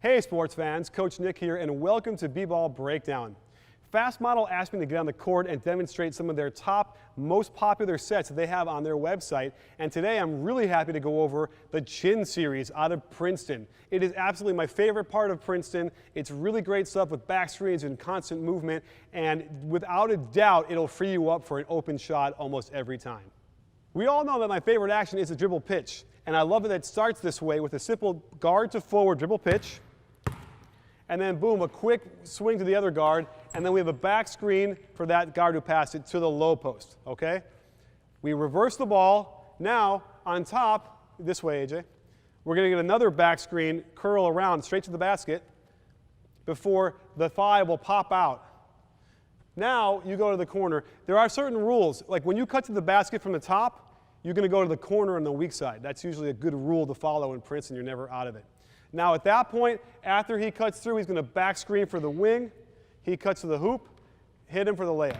Hey sports fans, Coach Nick here, and welcome to B-Ball Breakdown. Fast Model asked me to get on the court and demonstrate some of their top, most popular sets that they have on their website, and today I'm really happy to go over the Chin series out of Princeton. It is absolutely my favorite part of Princeton. It's really great stuff with back screens and constant movement, and without a doubt, it'll free you up for an open shot almost every time. We all know that my favorite action is a dribble pitch, and I love that it starts this way with a simple guard to forward dribble pitch, and then boom, a quick swing to the other guard, and then we have a back screen for that guard who passed it to the low post, okay? We reverse the ball. Now, on top, this way, AJ, we're going to get another back screen, curl around straight to the basket before the thigh will pop out. Now, you go to the corner. There are certain rules, like when you cut to the basket from the top, you're going to go to the corner on the weak side. That's usually a good rule to follow in Princeton. You're never out of it. Now at that point, after he cuts through, he's going to back screen for the wing. He cuts to the hoop, hit him for the layup.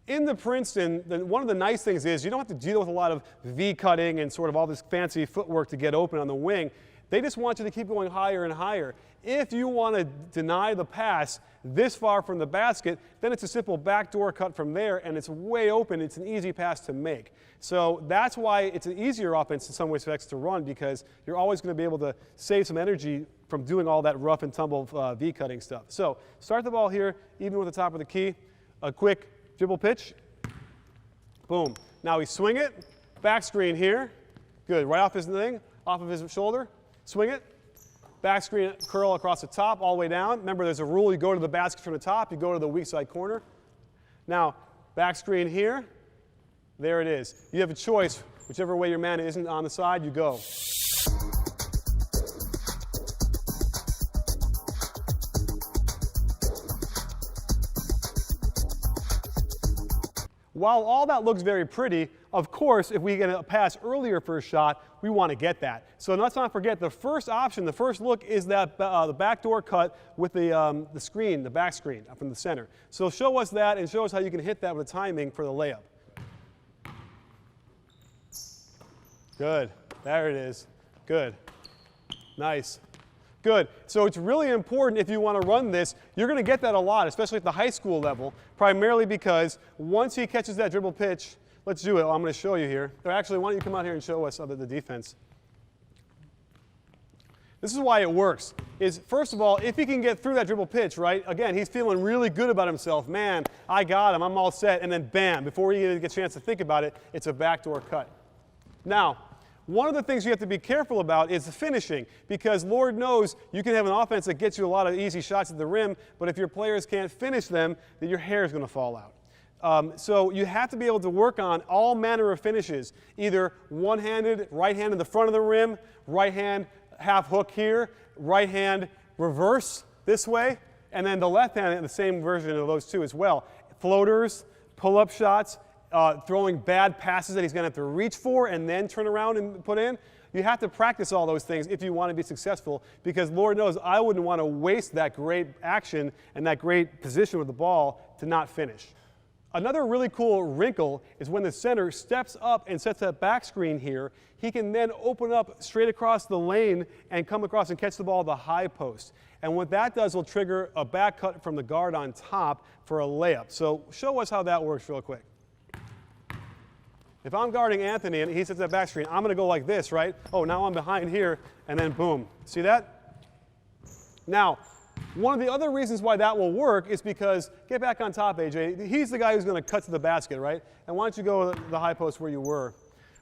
In the Princeton, one of the nice things is you don't have to deal with a lot of V-cutting and sort of all this fancy footwork to get open on the wing. They just want you to keep going higher and higher. If you want to deny the pass this far from the basket, then it's a simple backdoor cut from there, and it's way open. It's an easy pass to make. So that's why it's an easier offense in some respects to run, because you're always going to be able to save some energy from doing all that rough and tumble V-cutting stuff. So start the ball here, even with the top of the key. A quick dribble pitch. Boom. Now we swing it. Back screen here. Good. Right off his thing, off of his shoulder. Swing it. Back screen curl across the top all the way down. Remember, there's a rule. You go to the basket from the top. You go to the weak side corner. Now, back screen here. There it is. You have a choice. Whichever way your man isn't on the side, you go. While all that looks very pretty, of course, if we get a pass earlier for a shot, we want to get that. So let's not forget the first option, the first look is that the backdoor cut with the screen, the back screen from the center. So show us that and show us how you can hit that with the timing for the layup. Good. There it is. Good. Nice. Good. So it's really important if you want to run this. You're going to get that a lot, especially at the high school level, primarily because once he catches that dribble pitch, let's do it. I'm going to show you here. Or actually, why don't you come out here and show us the defense. This is why it works. Is first of all, if he can get through that dribble pitch, right, again, he's feeling really good about himself. Man, I got him. I'm all set. And then bam, before he even gets a chance to think about it, it's a backdoor cut. Now, one of the things you have to be careful about is the finishing, because Lord knows you can have an offense that gets you a lot of easy shots at the rim, but if your players can't finish them, then your hair is going to fall out. So you have to be able to work on all manner of finishes, either one-handed, right hand in the front of the rim, right hand half hook here, right hand reverse this way, and then the left hand, the same version of those two as well. Floaters, pull-up shots, throwing bad passes that he's going to have to reach for and then turn around and put in. You have to practice all those things if you want to be successful, because Lord knows I wouldn't want to waste that great action and that great position with the ball to not finish. Another really cool wrinkle is when the center steps up and sets that back screen here, he can then open up straight across the lane and come across and catch the ball at the high post. And what that does will trigger a back cut from the guard on top for a layup. So show us how that works real quick. If I'm guarding Anthony and he sets that back screen, I'm going to go like this, right? Oh, now I'm behind here, and then boom. See that? Now, one of the other reasons why that will work is because, get back on top, AJ. He's the guy who's going to cut to the basket, right? And why don't you go to the high post where you were?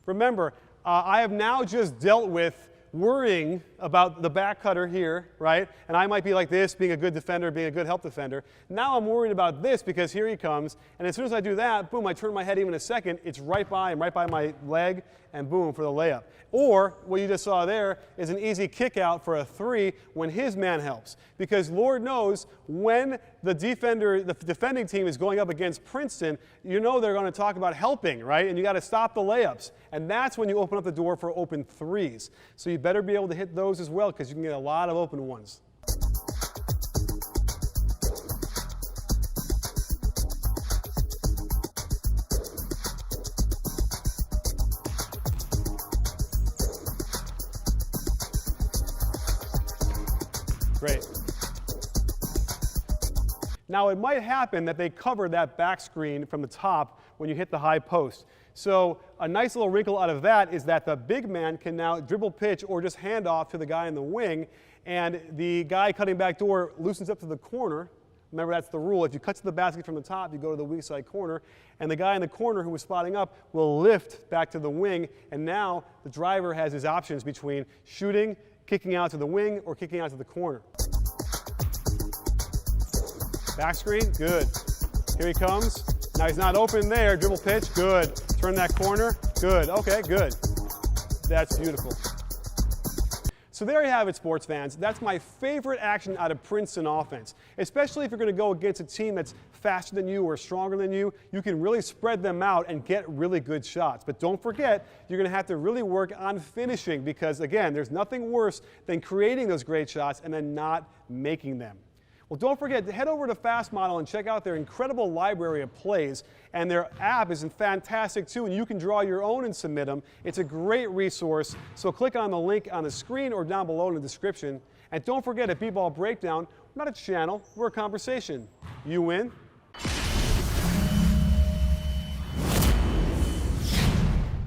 Remember, I have now just dealt with worrying about the back cutter here, right? And I might be like this, being a good defender, being a good help defender. Now I'm worried about this because here he comes, and as soon as I do that, boom, I turn my head even a second, it's right by my leg, and boom, for the layup. Or what you just saw there is an easy kick out for a three when his man helps. Because Lord knows when the defending team is going up against Princeton, you know they're going to talk about helping, right? And you got to stop the layups. And that's when you open up the door for open threes. So you better be able to hit those as well, because you can get a lot of open ones. Great. Now it might happen that they cover that back screen from the top when you hit the high post. So a nice little wrinkle out of that is that the big man can now dribble pitch or just hand off to the guy in the wing, and the guy cutting back door loosens up to the corner. Remember, that's the rule. If you cut to the basket from the top, you go to the weak side corner, and the guy in the corner who was spotting up will lift back to the wing, and now the driver has his options between shooting, kicking out to the wing, or kicking out to the corner. Back screen, good. Here he comes. Now he's not open there, dribble pitch, good. Turn that corner, good. Okay, good. That's beautiful. So there you have it, sports fans. That's my favorite action out of Princeton offense. Especially if you're going to go against a team that's faster than you or stronger than you, you can really spread them out and get really good shots. But don't forget, you're going to have to really work on finishing because, again, there's nothing worse than creating those great shots and then not making them. Well, don't forget to head over to Fast Model and check out their incredible library of plays. And their app is fantastic too, and you can draw your own and submit them. It's a great resource. So click on the link on the screen or down below in the description. And don't forget, at B-Ball Breakdown, we're not a channel, we're a conversation. You win,